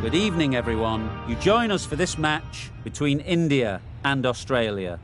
Good evening, everyone. You join us for this match between India and Australia.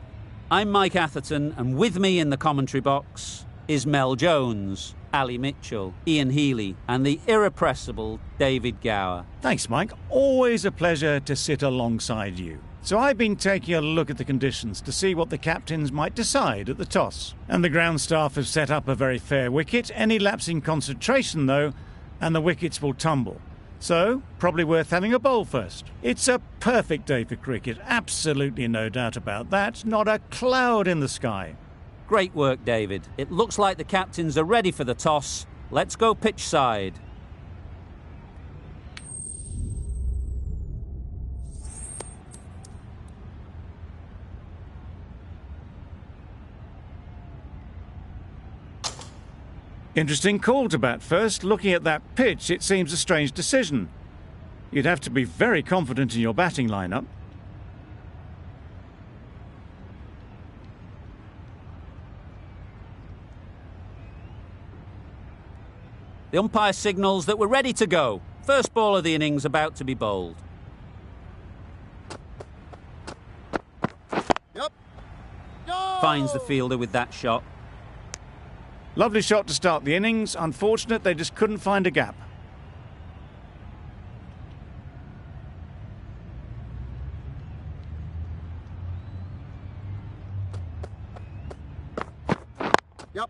I'm Mike Atherton, and with me in the commentary box is Mel Jones, Ali Mitchell, Ian Healy, and the irrepressible David Gower. Thanks, Mike. Always a pleasure to sit alongside you. So I've been taking a look at the conditions to see what the captains might decide at the toss. And the ground staff have set up a very fair wicket. Any lapse in concentration, though, and the wickets will tumble. So, probably worth having a bowl first. It's a perfect day for cricket, absolutely no doubt about that. Not a cloud in the sky. Great work, David. It looks like the captains are ready for the toss. Let's go pitch side. Interesting call to bat first. Looking at that pitch, it seems a strange decision. You'd have to be very confident in your batting lineup. The umpire signals that we're ready to go. First ball of the innings about to be bowled. Yep. No! Finds the fielder with that shot. Lovely shot to start the innings. Unfortunate they just couldn't find a gap. Yep.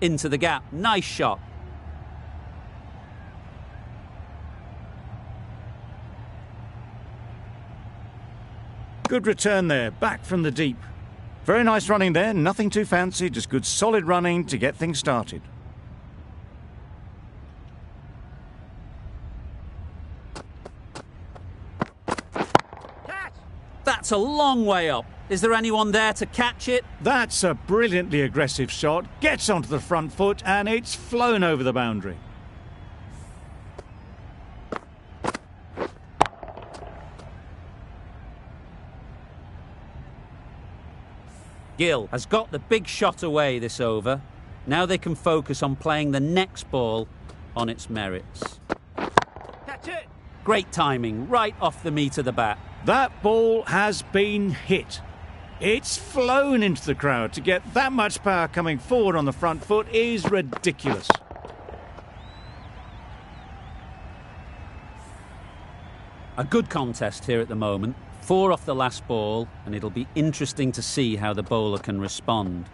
Into the gap. Nice shot. Good return there, back from the deep. Very nice running there, nothing too fancy, just good solid running to get things started. Catch! That's a long way up. Is there anyone there to catch it? That's a brilliantly aggressive shot, gets onto the front foot and it's flown over the boundary. Gill has got the big shot away this over. Now they can focus on playing the next ball on its merits. Catch it! Great timing, right off the meat of the bat. That ball has been hit. It's flown into the crowd. To get that much power coming forward on the front foot is ridiculous. A good contest here at the moment. 4 off the last ball, and it'll be interesting to see how the bowler can respond.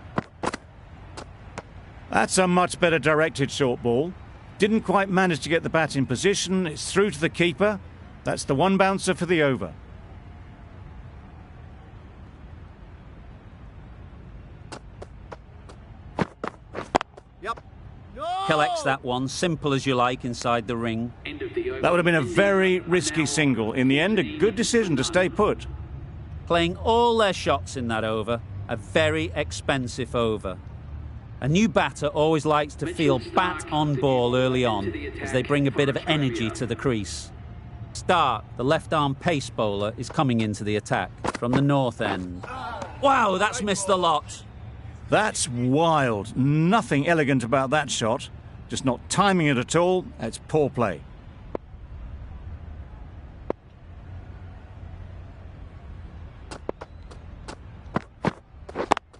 That's a much better directed short ball. Didn't quite manage to get the bat in position. It's through to the keeper. That's the one bouncer for the over. Yep. No! Collects that one, simple as you like, inside the ring. That would have been a very risky single. In the end, a good decision to stay put. Playing all their shots in that over, a very expensive over. A new batter always likes to feel bat on ball early on, as they bring a bit of energy to the crease. Stark, the left-arm pace bowler, is coming into the attack from the north end. Wow, that's missed the lot. That's wild. Nothing elegant about that shot. Just not timing it at all. It's poor play.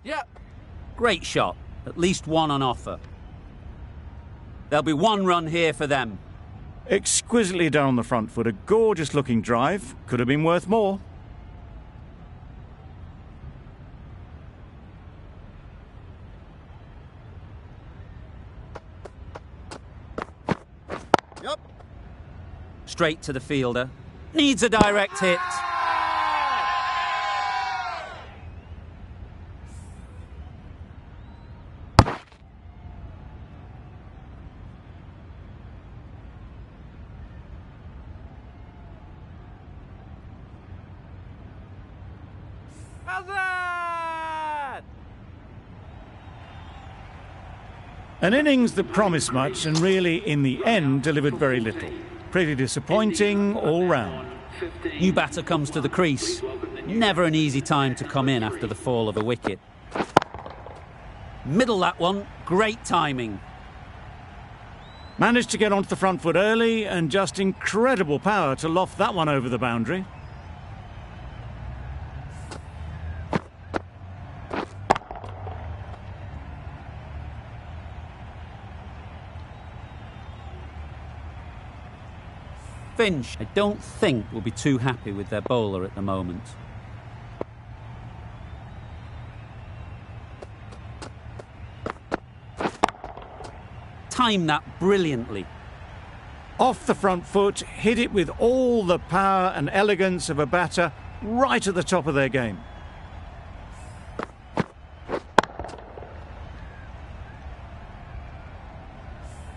Yeah. Great shot. At least one on offer. There'll be 1 run here for them. Exquisitely done on the front foot. A gorgeous looking drive. Could have been worth more. Yep. Straight to the fielder. Needs a direct hit. An innings that promised much and really, in the end, delivered very little. Pretty disappointing all round. New batter comes to the crease. Never an easy time to come in after the fall of a wicket. Middle that one. Great timing. Managed to get onto the front foot early and just incredible power to loft that one over the boundary. Finch, I don't think, will be too happy with their bowler at the moment. Timed that brilliantly. Off the front foot, hit it with all the power and elegance of a batter right at the top of their game.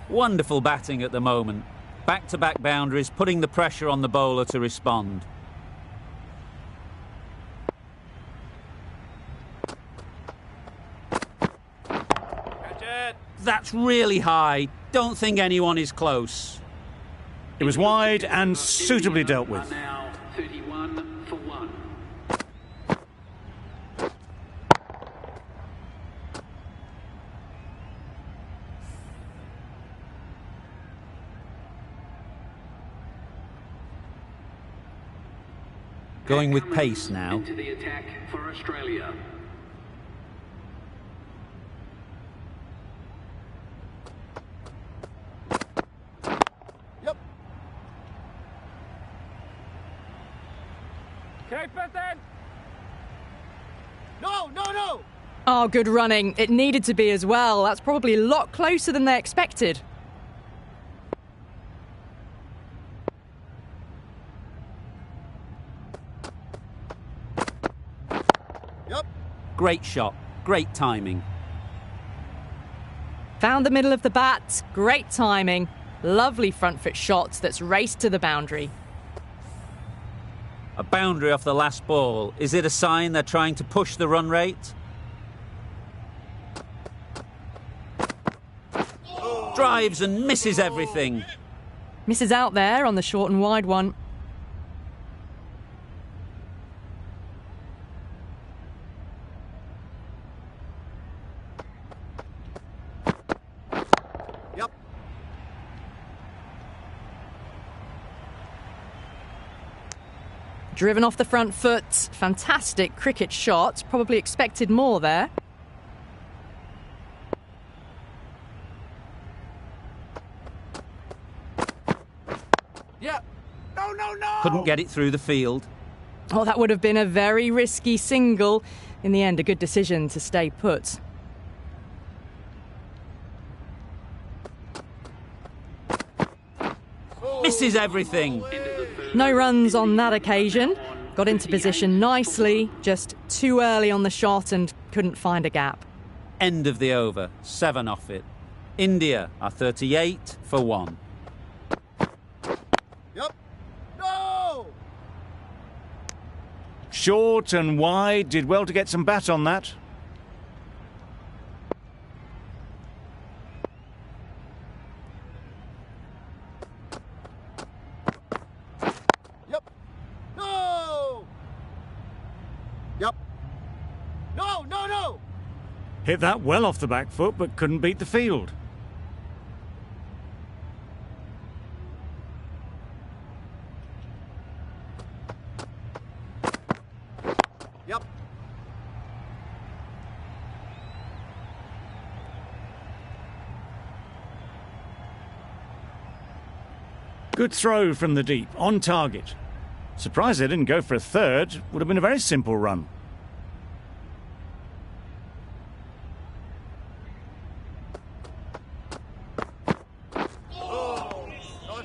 Wonderful batting at the moment. Back-to-back boundaries, putting the pressure on the bowler to respond. Catch it. That's really high. Don't think anyone is close. It was wide and suitably dealt with. Now 31 for 1. Going with pace now. Into the attack for Australia. Yep. Keep it then. No, no, no. Oh, good running. It needed to be as well. That's probably a lot closer than they expected. Yep. Great shot. Great timing. Found the middle of the bat. Great timing. Lovely front foot shots that's raced to the boundary. A boundary off the last ball. Is it a sign they're trying to push the run rate? Drives and misses everything. Misses out there on the short and wide one. Yep. Driven off the front foot. Fantastic cricket shot. Probably expected more there. Yeah. No, no, no. Couldn't get it through the field. Oh, that would have been a very risky single. In the end, a good decision to stay put. Misses everything. No runs on that occasion. Got into position nicely, just too early on the shot and couldn't find a gap. End of the over. 7 off it. India are 38 for 1. Yep. No. Short and wide, did well to get some bat on that. Yep. No. Yep. No, no, no. Hit that well off the back foot, but couldn't beat the field. Yep. Good throw from the deep, on target. Surprised they didn't go for a third. Would have been a very simple run.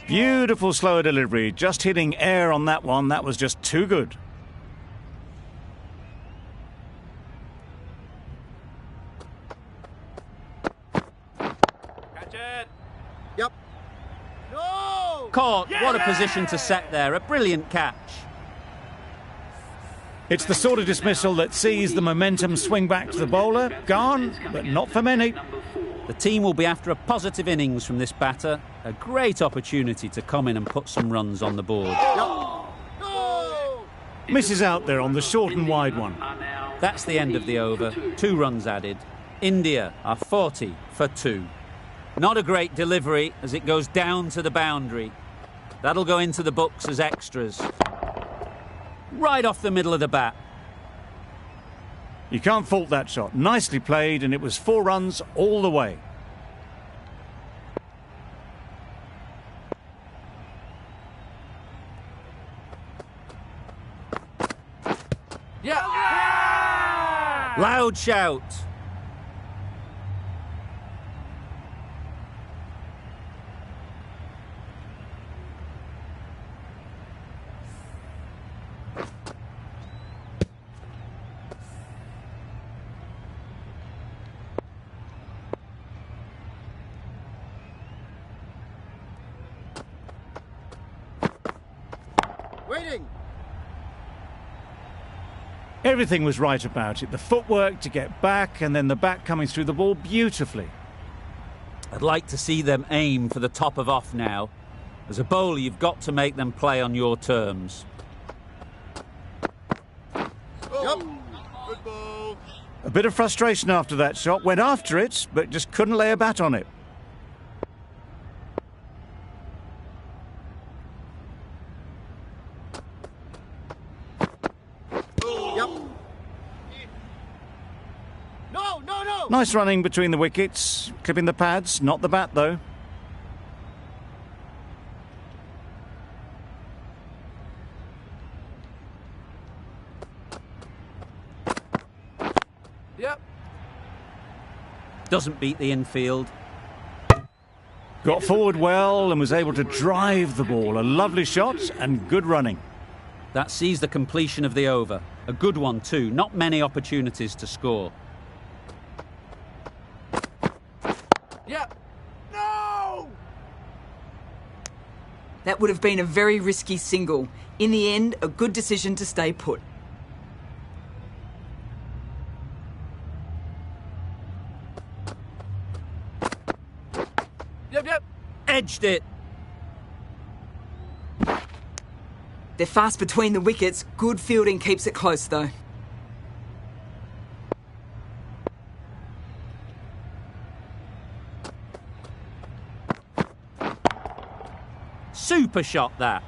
Beautiful slower delivery, just hitting air on that one. That was just too good. Catch it. Yep. No. Caught. What a position to set there. A brilliant catch. It's the sort of dismissal that sees the momentum swing back to the bowler. Gone, but not for many. The team will be after a positive innings from this batter. A great opportunity to come in and put some runs on the board. No. Misses out there on the short and wide one. That's the end of the over. 2 runs added. India are 40 for 2. Not a great delivery as it goes down to the boundary. That'll go into the books as extras. Right off the middle of the bat. You can't fault that shot. Nicely played, and it was 4 runs all the way. Yeah! Loud shout. Waiting! Everything was right about it. The footwork to get back, and then the bat coming through the ball beautifully. I'd like to see them aim for the top of off now. As a bowler, you've got to make them play on your terms. Yep. Good ball. A bit of frustration after that shot. Went after it, but just couldn't lay a bat on it. Yep. No, no, no! Nice running between the wickets, clipping the pads, not the bat though. Yep. Doesn't beat the infield. Got forward well and was able to drive the ball. A lovely shot and good running. That sees the completion of the over. A good one too. Not many opportunities to score. Yep. No! That would have been a very risky single. In the end, a good decision to stay put. Yep, yep. Edged it. They're fast between the wickets. Good fielding keeps it close, though. Super shot that.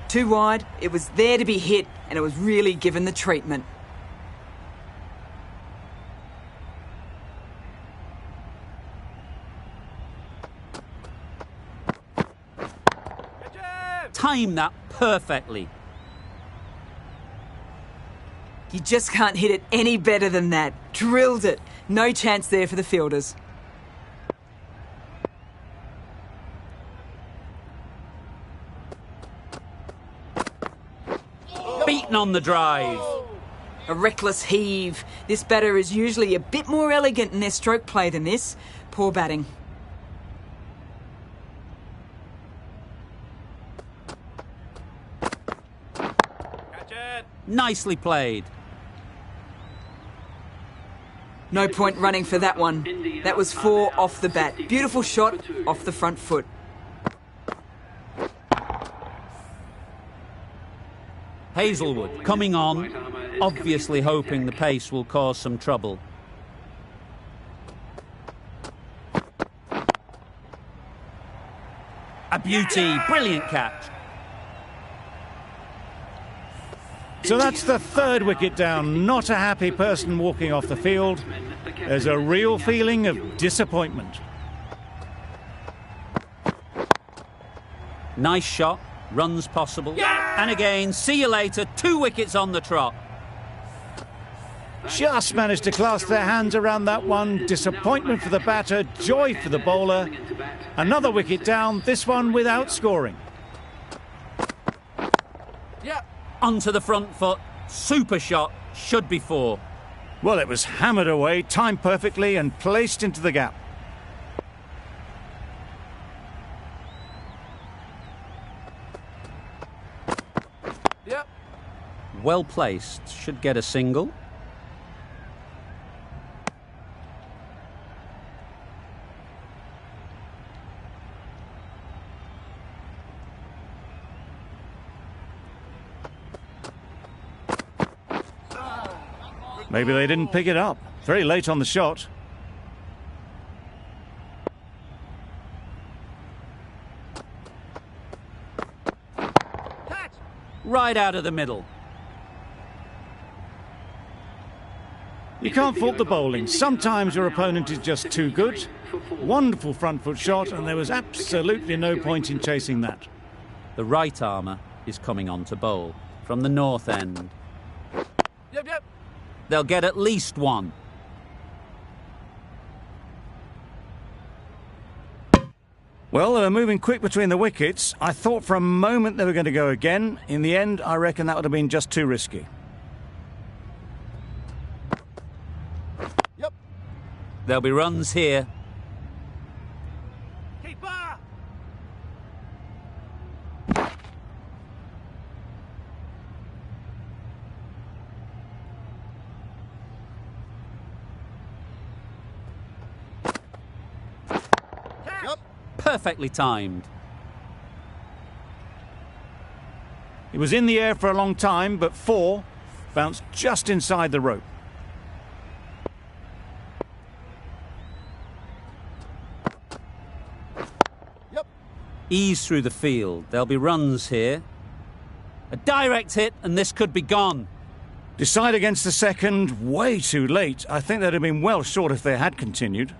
Too wide, it was there to be hit, and it was really given the treatment. Timed that perfectly. You just can't hit it any better than that. Drilled it. No chance there for the fielders. Beaten on the drive. A reckless heave. This batter is usually a bit more elegant in their stroke play than this. Poor batting. Nicely played. No point running for that one. That was 4 off the bat. Beautiful shot off the front foot. Hazelwood coming on, obviously hoping the pace will cause some trouble. A beauty, brilliant catch. So that's the 3rd wicket down. Not a happy person walking off the field. There's a real feeling of disappointment. Nice shot, runs possible. And again, see you later, 2 wickets on the trot. Just managed to clasp their hands around that one. Disappointment for the batter, joy for the bowler. Another wicket down, this one without scoring. Yep. Onto the front foot, super shot, should be 4. Well, it was hammered away, timed perfectly and placed into the gap. Yep. Well placed, should get a single. Maybe they didn't pick it up. Very late on the shot. right out of the middle. You can't fault the bowling. Sometimes your opponent is just too good. Wonderful front foot shot, and there was absolutely no point in chasing that. The right armour is coming on to bowl from the north end. Yep. They'll get at least one. Well, they were moving quick between the wickets. I thought for a moment they were going to go again. In the end, I reckon that would have been just too risky. Yep. There'll be runs here. Keeper! Yep. Perfectly timed. It was in the air for a long time, but 4 bounced just inside the rope. Yep. Ease through the field. There'll be runs here. A direct hit, and this could be gone. Decide against the second, way too late. I think they'd have been well short if they had continued.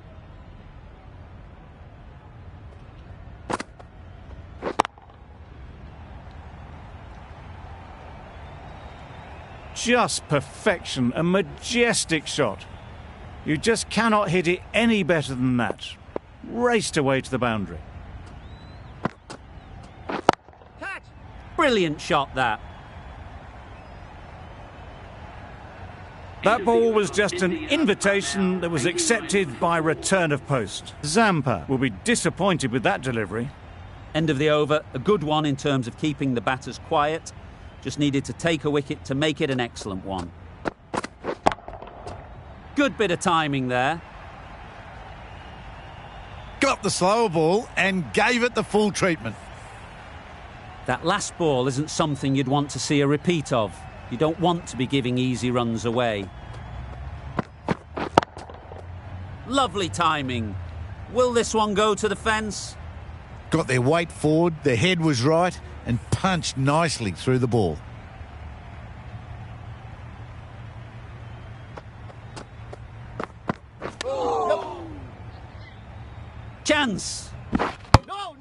Just perfection, a majestic shot. You just cannot hit it any better than that. Raced away to the boundary. Catch! Brilliant shot, that. That ball was just an invitation that was accepted by return of post. Zampa will be disappointed with that delivery. End of the over. A good one in terms of keeping the batters quiet. Just needed to take a wicket to make it an excellent one. Good bit of timing there. Got the slower ball and gave it the full treatment. That last ball isn't something you'd want to see a repeat of. You don't want to be giving easy runs away. Lovely timing. Will this one go to the fence? Got their weight forward, their head was right, and punched nicely through the ball. Chance! No!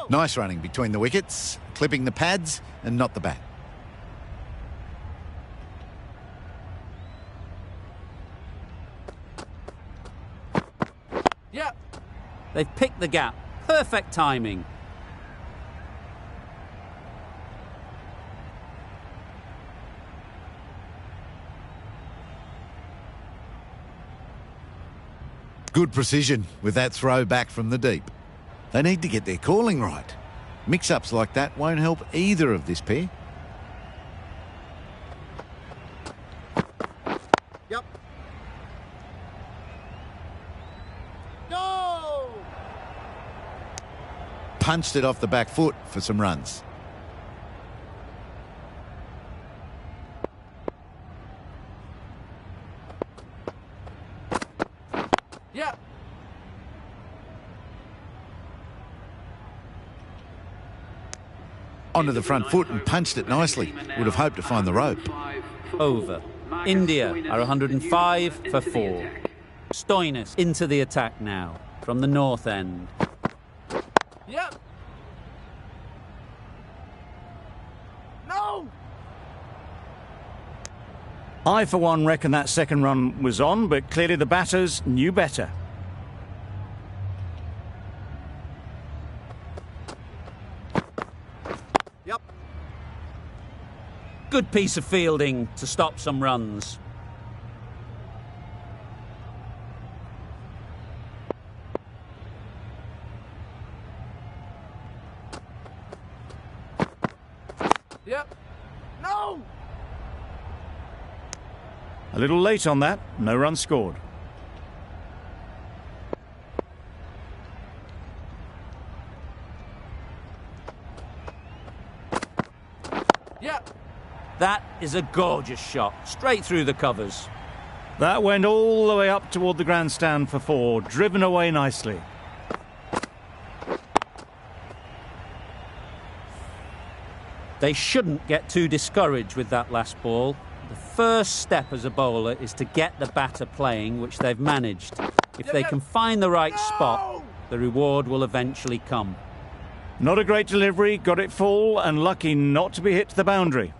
Nice running between the wickets, clipping the pads and not the bat. Yeah. They've picked the gap. Perfect timing. Good precision with that throw back from the deep. They need to get their calling right. Mix-ups like that won't help either of this pair. Yep. No! Punched it off the back foot for some runs. Yeah. Onto the front foot and punched it nicely. Would have hoped to find the rope. Over. India are 105 for 4. Stoinis into the attack now from the north end. Yep. No! I, for one, reckon that second run was on, but clearly the batters knew better. Yep. Good piece of fielding to stop some runs. Yep. No! A little late on that, no run scored. Yep. That is a gorgeous shot, straight through the covers. That went all the way up toward the grandstand for 4, driven away nicely. They shouldn't get too discouraged with that last ball. The first step as a bowler is to get the batter playing, which they've managed. If they can find the right spot, the reward will eventually come. Not a great delivery, got it full and lucky not to be hit to the boundary.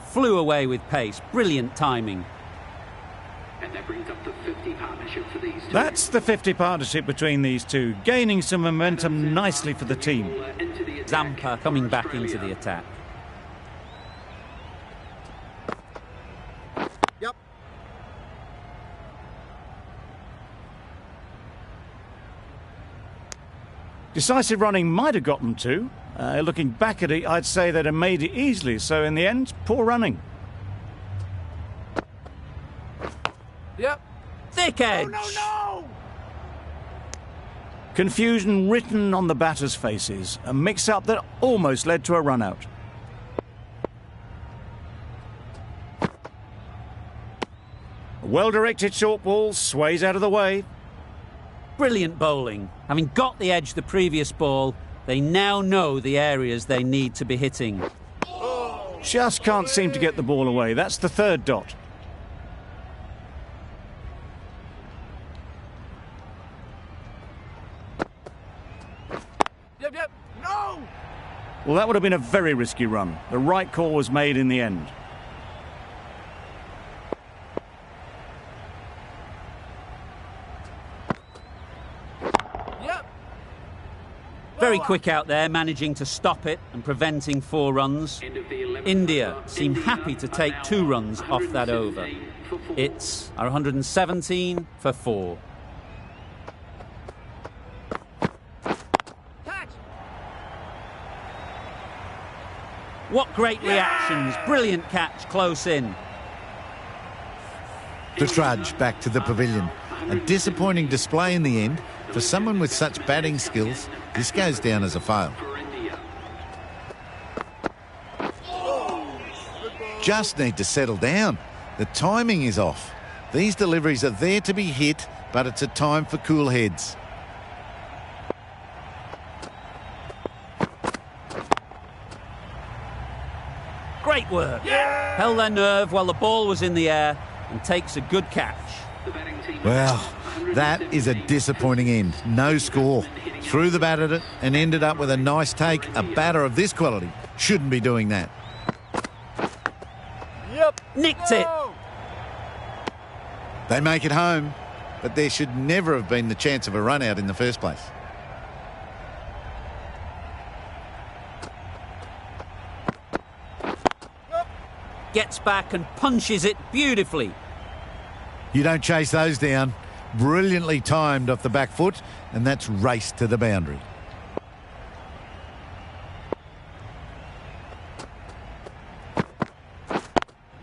Flew away with pace, brilliant timing. And that brings up the 50 partnership for these two. That's the 50 partnership between these two, gaining some momentum nicely for the team. Zampa coming back into the attack. Yep. Decisive running might have got them to. Looking back at it, I'd say they'd have made it easily, so in the end, poor running. Yep. Thick edge. No! Confusion written on the batters' faces, a mix-up that almost led to a run-out. A well-directed short ball sways out of the way. Brilliant bowling. Having got the edge the previous ball, they now know the areas they need to be hitting. Just can't seem to get the ball away. That's the third dot. Yep. No! Well, that would have been a very risky run. The right call was made in the end. Yep. Very quick out there, managing to stop it and preventing 4 runs. India seem happy to take 2 runs off that over. It's 117 for 4. Catch! What great reactions. Brilliant catch close in. To trudge back to the pavilion. A disappointing display in the end. For someone with such batting skills, this goes down as a fail. Just need to settle down. The timing is off. These deliveries are there to be hit, but it's a time for cool heads. Great work. Held their nerve while the ball was in the air and takes a good catch. Well, that is a disappointing end. No score. Threw the bat at it and ended up with a nice take. A batter of this quality shouldn't be doing that. Yep. Nicked it. They make it home, but there should never have been the chance of a run out in the first place. Gets back and punches it beautifully. You don't chase those down. Brilliantly timed off the back foot, and that's raced to the boundary.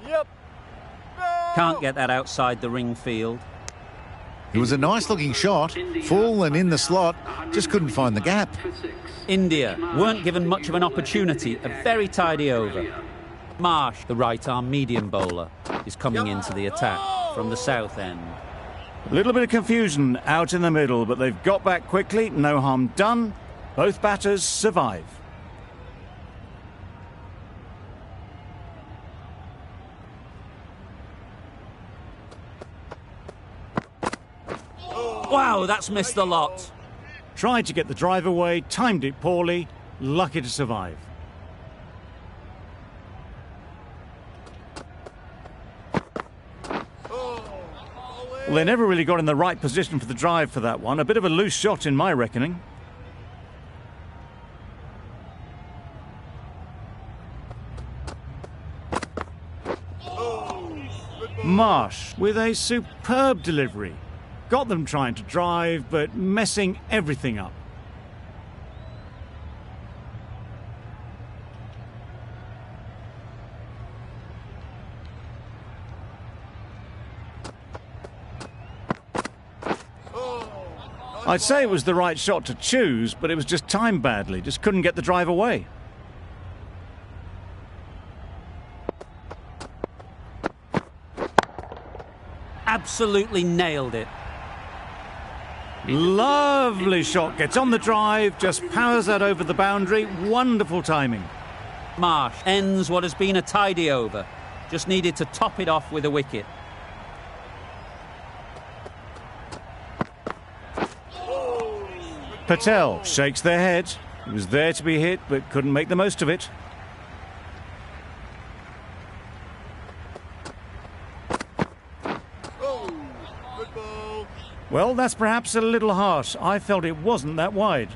Yep. Can't get that outside the ring field. It was a nice-looking shot, full and in the slot, just couldn't find the gap. India weren't given much of an opportunity. A very tidy over. Marsh, the right-arm medium bowler, is coming into the attack from the south end. A little bit of confusion out in the middle, but they've got back quickly. No harm done. Both batters survive. Wow, that's missed the lot. Tried to get the drive away, timed it poorly, lucky to survive. Well, they never really got in the right position for the drive for that one. A bit of a loose shot in my reckoning. Marsh with a superb delivery. Got them trying to drive, but messing everything up. I'd say it was the right shot to choose, but it was just timed badly. Just couldn't get the drive away. Absolutely nailed it. Lovely shot. Gets on the drive, just powers that over the boundary. Wonderful timing. Marsh ends what has been a tidy over. Just needed to top it off with a wicket. Patel shakes their head. He was there to be hit, but couldn't make the most of it. Well, that's perhaps a little harsh. I felt it wasn't that wide.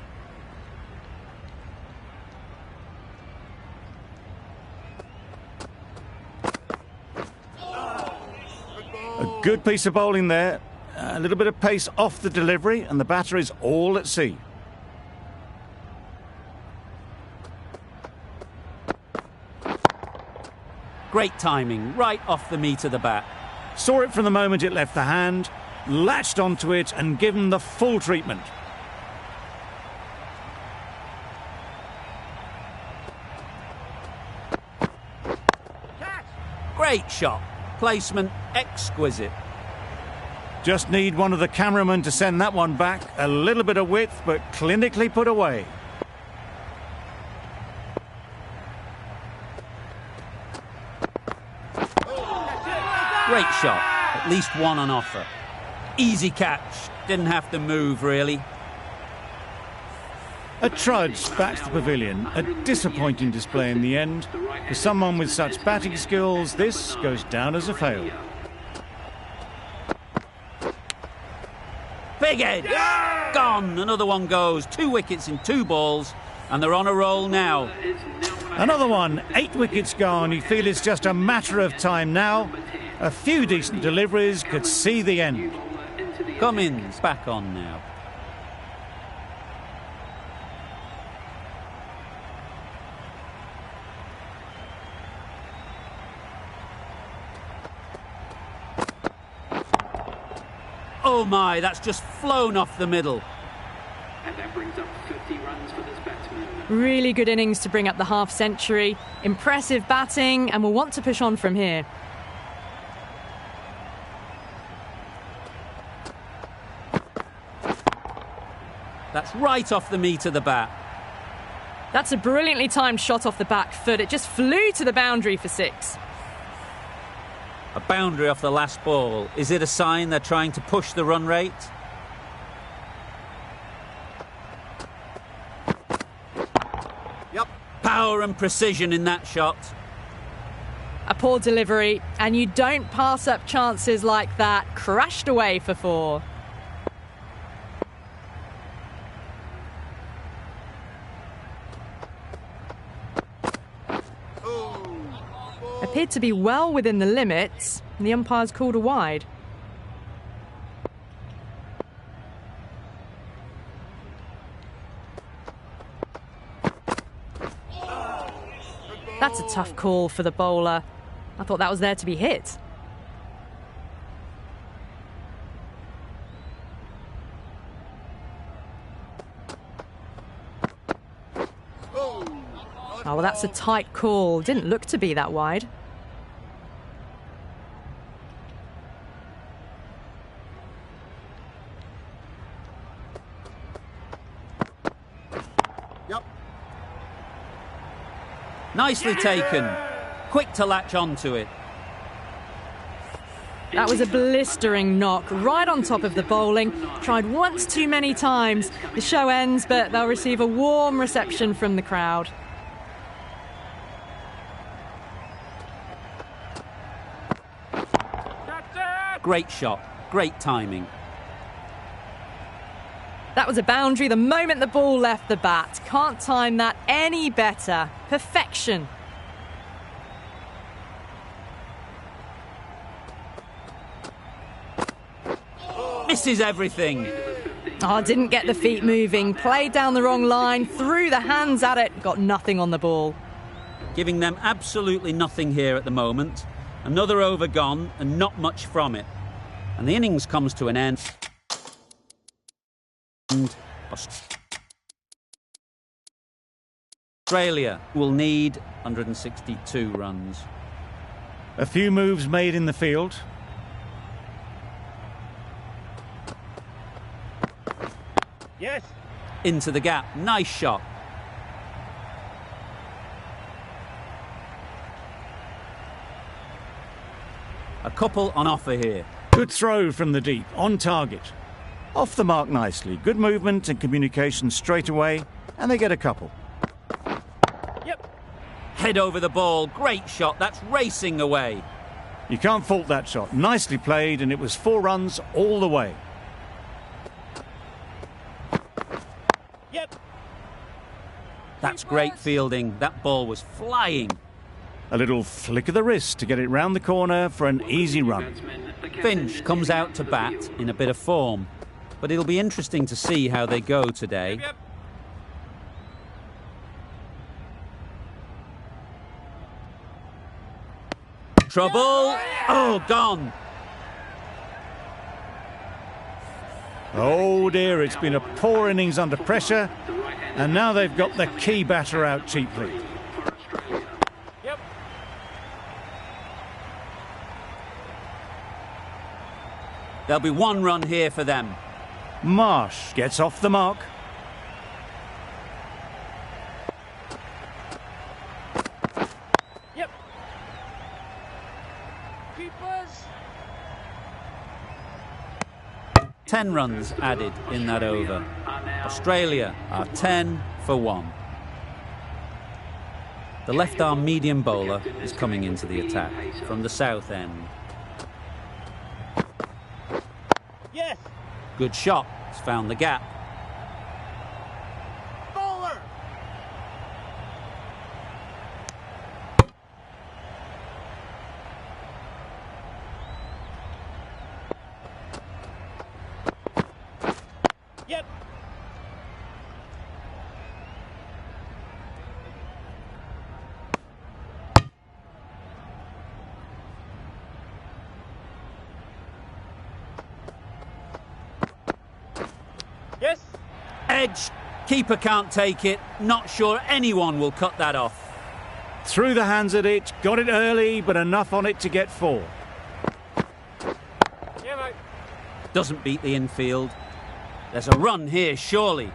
A good piece of bowling there. A little bit of pace off the delivery, and the batter is all at sea. Great timing, right off the meat of the bat. Saw it from the moment it left the hand, latched onto it and given the full treatment. Great shot. Placement exquisite. Just need one of the cameramen to send that one back. A little bit of width, but clinically put away. Great shot. At least one on offer. Easy catch. Didn't have to move, really. A trudge back to the pavilion. A disappointing display in the end. For someone with such batting skills, this goes down as a fail. Big head. Yeah! Gone. Another one goes. 2 wickets in 2 balls, and they're on a roll now. Another one. 8 wickets gone. You feel it's just a matter of time now. A few decent deliveries could see the end. Cummins back on now. Oh my, that's just flown off the middle. And that brings up 50 runs for this batsman. Really good innings to bring up the half-century. Impressive batting, and will want to push on from here. That's right off the meat of the bat. That's a brilliantly timed shot off the back foot. It just flew to the boundary for 6. A boundary off the last ball. Is it a sign they're trying to push the run rate? Yep. Power and precision in that shot. A poor delivery, and you don't pass up chances like that. Crashed away for 4. Appeared to be well within the limits, and the umpires called a wide. That's a tough call for the bowler. I thought that was there to be hit. Oh, well, that's a tight call. Didn't look to be that wide. Yep. Nicely taken. Quick to latch onto it. That was a blistering knock right on top of the bowling. Tried once too many times. The show ends, but they'll receive a warm reception from the crowd. Great shot. Great timing. That was a boundary the moment the ball left the bat. Can't time that any better. Perfection. Misses everything. Oh, didn't get the feet moving. Played down the wrong line. Threw the hands at it. Got nothing on the ball. Giving them absolutely nothing here at the moment. Another over gone and not much from it. And the innings comes to an end. And Australia will need 162 runs. A few moves made in the field. Yes. Into the gap. Nice shot. A couple on offer here. Good throw from the deep, on target. Off the mark nicely. Good movement and communication straight away, and they get a couple. Yep. Head over the ball. Great shot. That's racing away. You can't fault that shot. Nicely played, and it was 4 runs all the way. Yep. That's great fielding. That ball was flying. A little flick of the wrist to get it round the corner for an easy run. Finch comes out to bat in a bit of form, but it'll be interesting to see how they go today. Yep. Trouble. Oh, gone. Oh dear, it's been a poor innings under pressure, and now they've got the key batter out cheaply. Yep. There'll be 1 run here for them. Marsh gets off the mark. Yep. Keepers. 10 runs added in that over. Australia are 10 for 1. The left-arm medium bowler is coming into the attack from the south end. Yes. Good shot. It's found the gap. Bowler. Yep. Yes. Edge. Keeper can't take it. Not sure anyone will cut that off. Through the hands at it, got it early, but enough on it to get 4. Yeah, mate. Doesn't beat the infield. There's a run here, surely.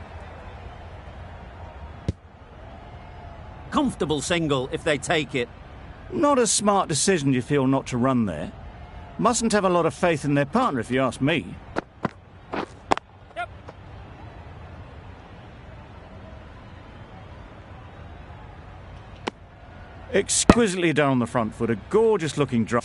Comfortable single if they take it. Not a smart decision, you feel, not to run there. Mustn't have a lot of faith in their partner, if you ask me. Yep. Exquisitely done on the front foot, a gorgeous looking drop.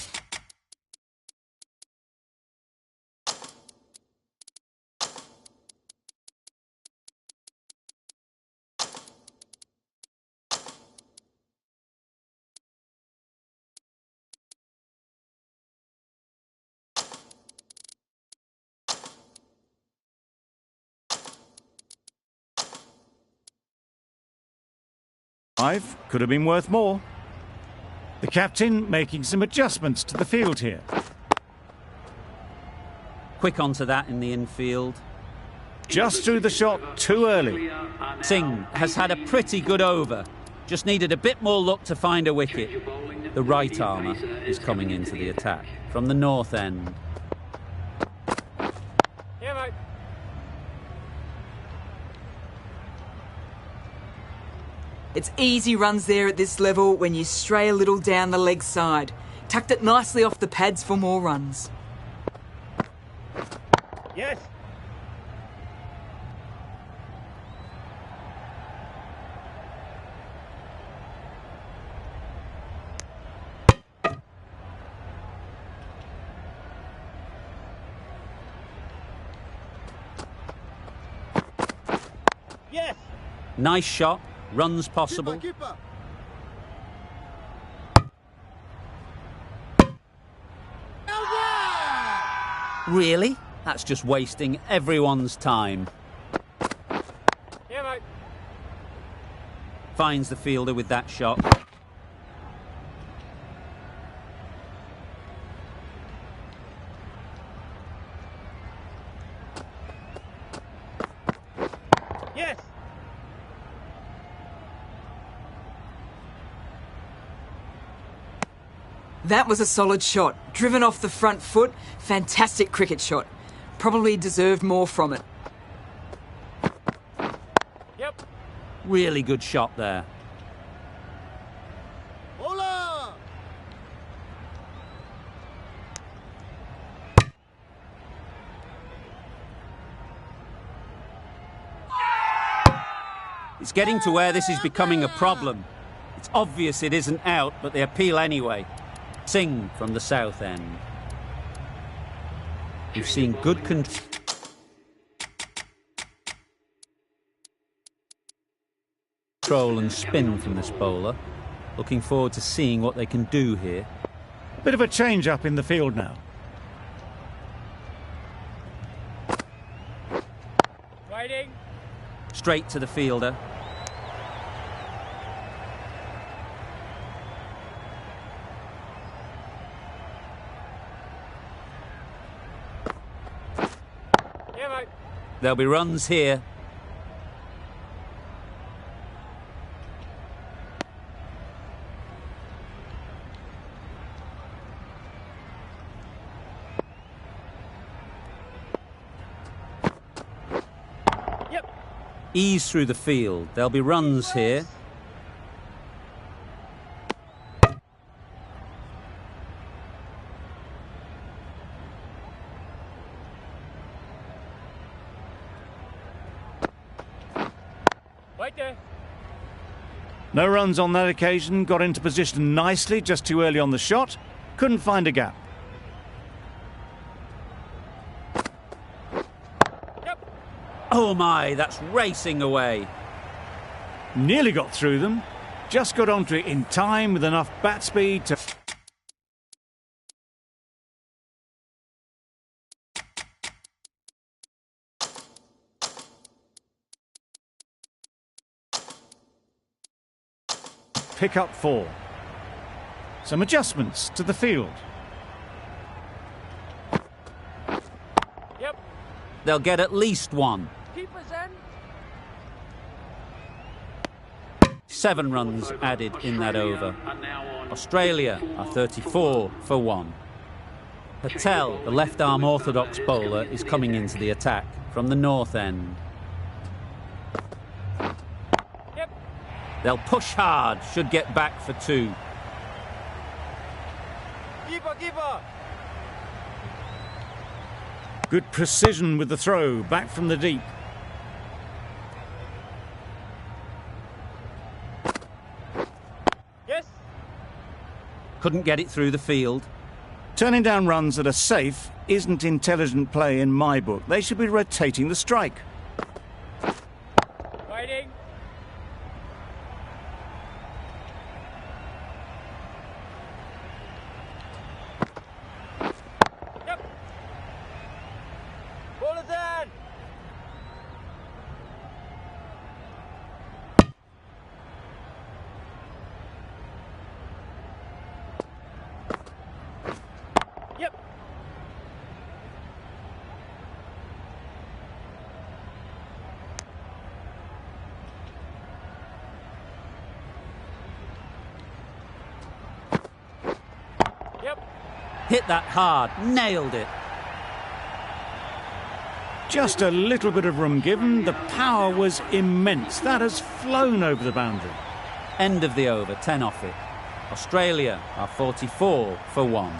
Could have been worth more. The captain making some adjustments to the field here. Quick onto that in the infield. Just threw the shot too early. Singh has had a pretty good over. Just needed a bit more luck to find a wicket. The right armour is coming into the attack from the north end. Yeah, mate. It's easy runs there at this level when you stray a little down the leg side. Tucked it nicely off the pads for more runs. Yes. Yes. Nice shot. Runs possible. Keeper. Really? That's just wasting everyone's time. Yeah, mate. Finds the fielder with that shot. Yes. That was a solid shot. Driven off the front foot. Fantastic cricket shot. Probably deserved more from it. Really good shot there. It's getting to where this is becoming a problem. It's obvious it isn't out, but they appeal anyway. Sing from the south end. We've seen good control and spin from this bowler. Looking forward to seeing what they can do here. Bit of a change up in the field now. Waiting. Straight to the fielder. Yeah, mate. There'll be runs here. Yep. Ease through the field. There'll be runs here. Wait there. No runs on that occasion, got into position nicely, just too early on the shot. Couldn't find a gap. Yep. Oh my, that's racing away. Nearly got through them. Just got onto it in time with enough bat speed to... pick up 4. Some adjustments to the field. Yep. They'll get at least one. Keepers in. 7 runs added in that over. Australia are 34 for 1. Patel, the left-arm orthodox bowler, is coming into the attack from the north end. Yep. They'll push hard, should get back for 2. Keeper. Good precision with the throw, back from the deep. Yes. Couldn't get it through the field. Turning down runs that are safe isn't intelligent play in my book. They should be rotating the strike. Waiting. Yep. Ball is in. Yep. Yep. Hit that hard, nailed it. Just a little bit of room given. The power was immense. That has flown over the boundary. End of the over, 10 off it. Australia are 44 for 1.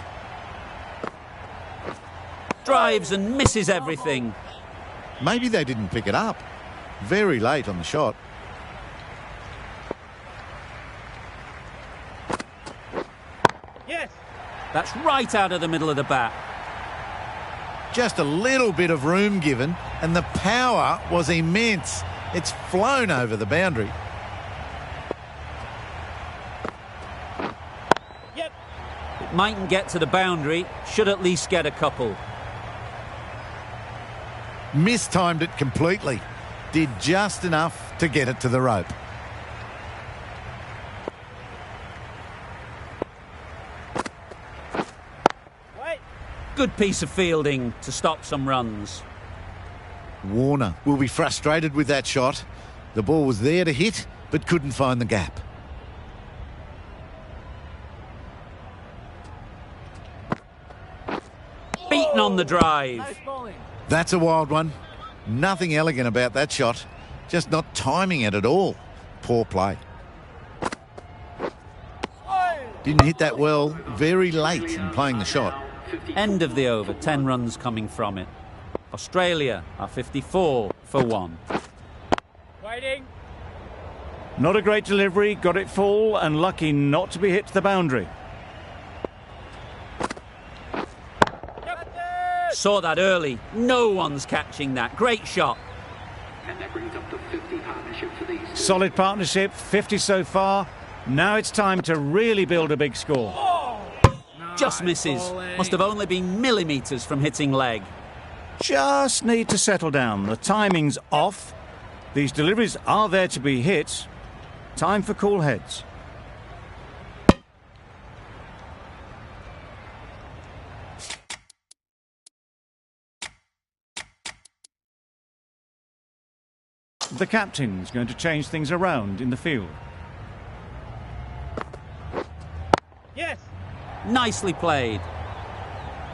Drives and misses everything. Maybe they didn't pick it up. Very late on the shot. Yes. That's right out of the middle of the bat. Just a little bit of room given, and the power was immense. It's flown over the boundary. Yep. It mightn't get to the boundary, should at least get a couple. Mistimed it completely. Did just enough to get it to the rope. Wait. Good piece of fielding to stop some runs. Warner will be frustrated with that shot. The ball was there to hit, but couldn't find the gap. Beaten on the drive. Nice bowling. That's a wild one. Nothing elegant about that shot. Just not timing it at all. poor play. Didn't hit that well, very late in playing the shot. End of the over, 10 runs coming from it. Australia are 54 for 1. Waiting. Not a great delivery, got it full and lucky not to be hit to the boundary. Saw that early. No one's catching that. Great shot. And that brings up the 50 partnership for these. Solid partnership, 50 so far. Now it's time to really build a big score. Just misses. Must have only been millimetres from hitting leg. Just need to settle down. The timing's off. These deliveries are there to be hit. Time for cool heads. The captain's going to change things around in the field. Yes. Nicely played.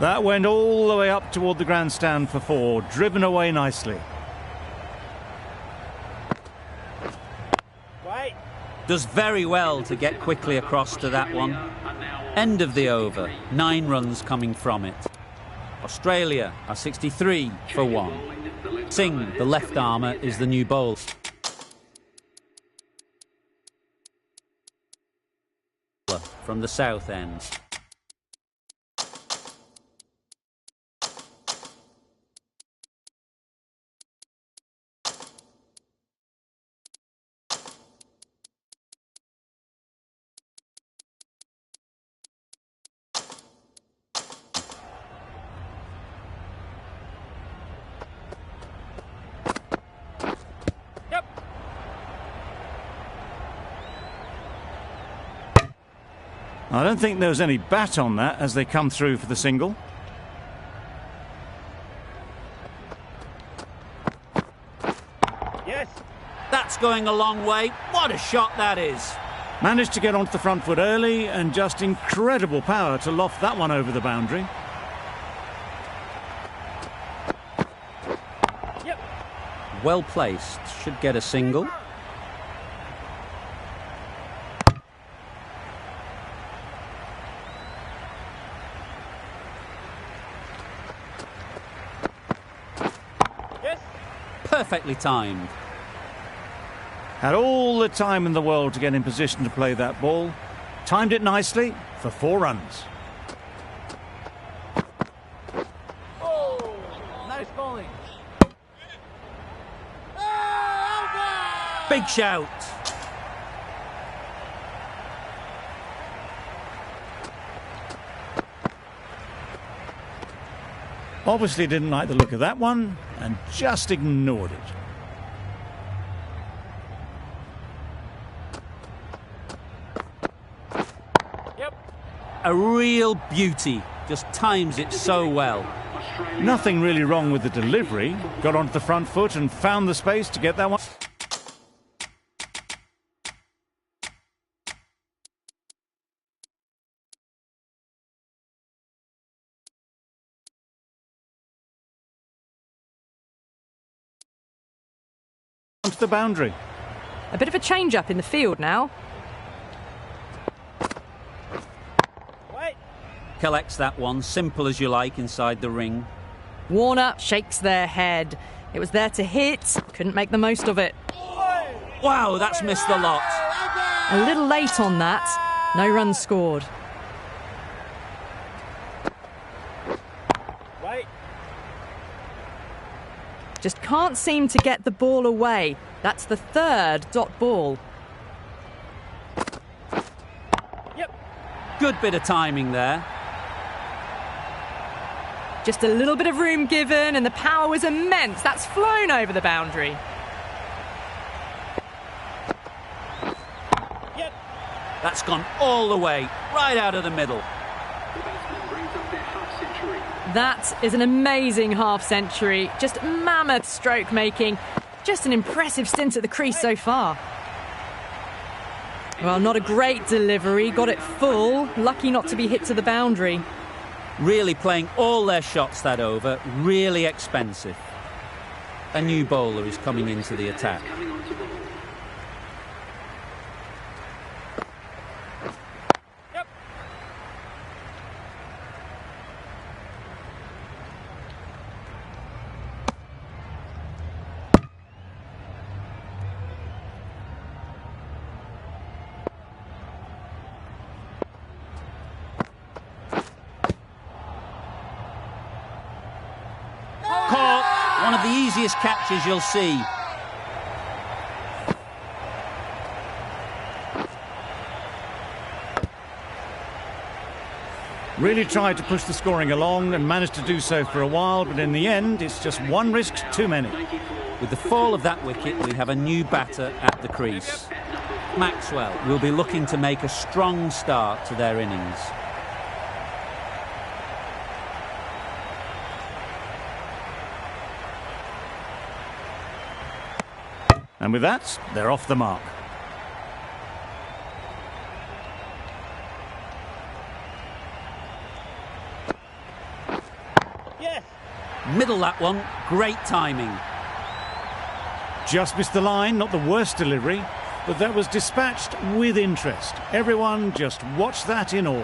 That went all the way up toward the grandstand for 4, driven away nicely. Wait. Does very well to get quickly across to that one. End of the over, 9 runs coming from it. Australia are 63 for 1. Singh, the left armour, is the new bowler. From the south end. I don't think there was any bat on that as they come through for the single. Yes. That's going a long way. What a shot that is. Managed to get onto the front foot early and just incredible power to loft that one over the boundary. Yep. Well placed. Should get a single. Perfectly timed. Had all the time in the world to get in position to play that ball. Timed it nicely for 4 runs. Oh, nice bowling. Big shout. Obviously didn't like the look of that one and just ignored it. Yep. A real beauty. Just times it so well. Nothing really wrong with the delivery. Got onto the front foot and found the space to get that one. Onto the boundary. A bit of a change-up in the field now. Wait. Collects that one, simple as you like, inside the ring. Warner shakes their head. It was there to hit, couldn't make the most of it. Wow, that's missed the lot. A little late on that. No runs scored. Wait. Just can't seem to get the ball away. That's the 3rd dot ball. Yep. Good bit of timing there. Just a little bit of room given and the power was immense. That's flown over the boundary. Yep. That's gone all the way, right out of the middle. The batsman brings up their half-century. That is an amazing half-century. Just mammoth stroke making. Just an impressive stint at the crease so far. Well, not a great delivery. Got it full. Lucky not to be hit to the boundary. Really playing all their shots that over. Really expensive. A new bowler is coming into the attack. Coming onto ball. easiest catches you'll see. Really tried to push the scoring along and managed to do so for a while, but in the end, it's just one risk too many. With the fall of that wicket, we have a new batter at the crease. Maxwell will be looking to make a strong start to their innings. And with that, they're off the mark. Yes. Middle that one, great timing. Just missed the line, not the worst delivery, but that was dispatched with interest. Everyone just watched that in awe.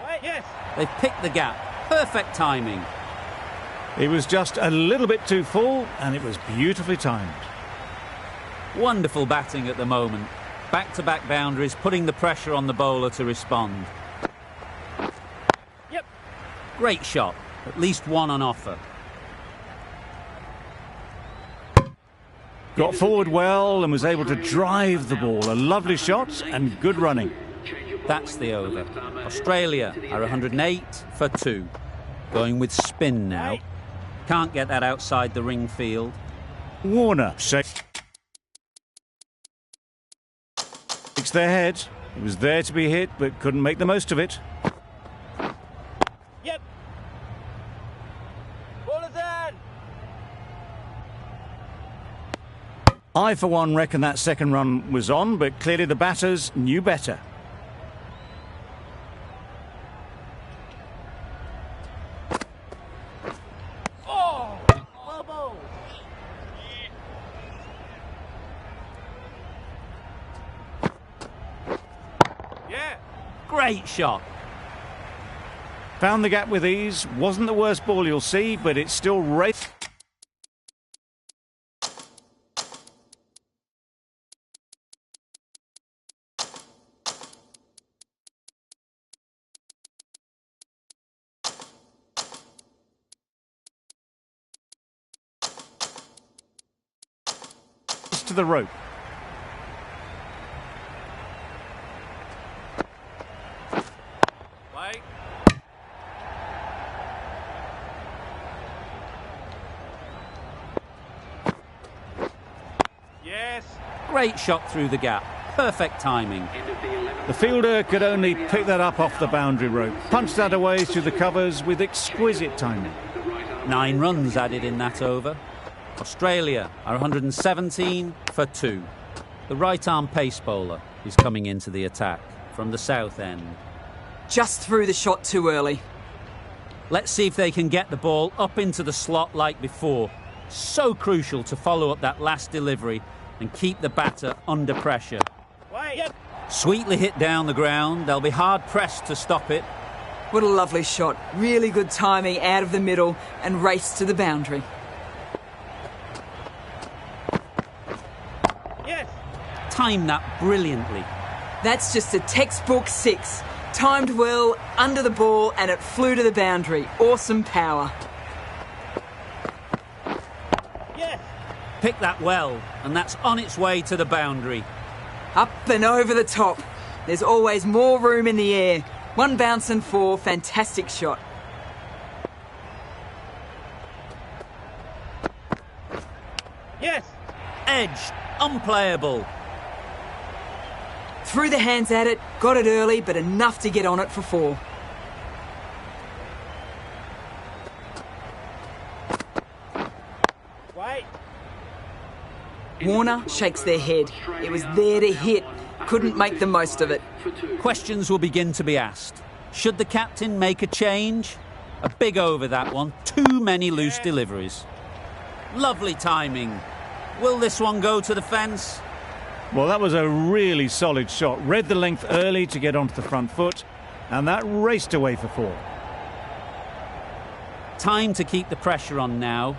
Wait, yes. They've picked the gap, perfect timing. It was just a little bit too full, and it was beautifully timed. Wonderful batting at the moment. Back-to-back boundaries, putting the pressure on the bowler to respond. Yep. Great shot, at least one on offer. Got forward well and was able to drive the ball. A lovely shot and good running. That's the over. Australia are 108 for 2. Going with spin now. Can't get that outside the ring field. Warner shakes their head. It was there to be hit, but couldn't make the most of it. Yep. Ball is in. I, for one, reckon that second run was on, but clearly the batters knew better. Oh, well bowled. Yeah. Great shot. Found the gap with ease. Wasn't the worst ball you'll see, but it's still raced to the rope. Wait. Yes. Great shot through the gap. Perfect timing. The fielder could only pick that up off the boundary rope. Punched that away through the covers with exquisite timing. 9 runs added in that over. Australia are 117 for 2. The right-arm pace bowler is coming into the attack from the south end. Just threw the shot too early. Let's see if they can get the ball up into the slot like before. So crucial to follow up that last delivery and keep the batter under pressure. Wait. Yep. Sweetly hit down the ground. They'll be hard-pressed to stop it. What a lovely shot. Really good timing out of the middle and race to the boundary. Yes. Timed that brilliantly. That's just a textbook 6. Timed well, under the ball, and it flew to the boundary. Awesome power. Yes. Pick that well, and that's on its way to the boundary. Up and over the top. There's always more room in the air. 1 bounce and 4. Fantastic shot. Yes. Edged, unplayable. Threw the hands at it, got it early, but enough to get on it for 4. Wait. Warner shakes their head. It was there to hit. Couldn't make the most of it. Questions will begin to be asked. Should the captain make a change? A big over that one. Too many loose deliveries. Lovely timing. Will this one go to the fence? Well, that was a really solid shot. Read the length early to get onto the front foot, and that raced away for 4. Time to keep the pressure on now.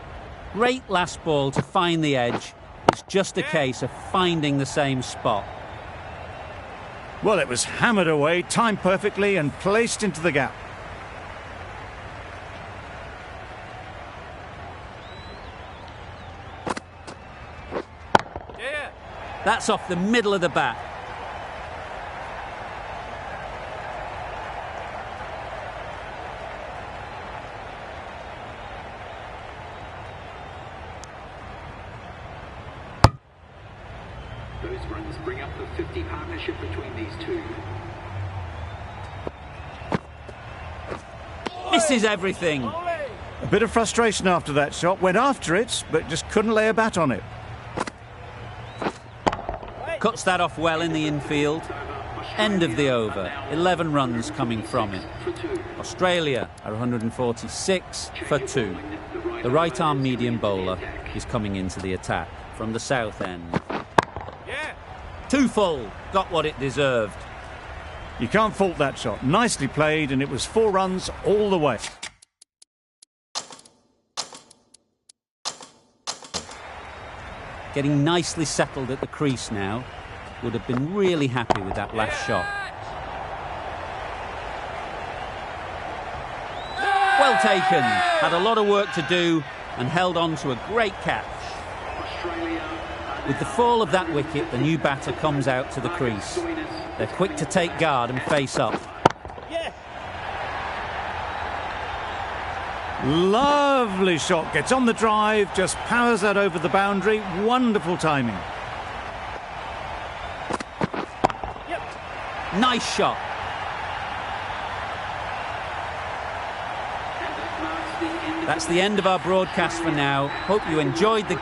Great last ball to find the edge. It's just a case of finding the same spot. Well, it was hammered away, timed perfectly, and placed into the gap. That's off the middle of the bat. Those runs bring up the 50 partnership between these two. Misses everything. A bit of frustration after that shot. Went after it, but just couldn't lay a bat on it. Cuts that off well in the infield. End of the over. 11 runs coming from it. Australia are 146 for 2. The right-arm medium bowler is coming into the attack from the south end. Too full. Got what it deserved. You can't fault that shot. Nicely played, and it was 4 runs all the way. Getting nicely settled at the crease now. Would have been really happy with that last shot. Well taken. Had a lot of work to do and held on to a great catch. With the fall of that wicket, the new batter comes out to the crease. They're quick to take guard and face up. Lovely shot. Gets on the drive, just powers that over the boundary. Wonderful timing. Nice shot. That's the end of our broadcast for now. Hope you enjoyed the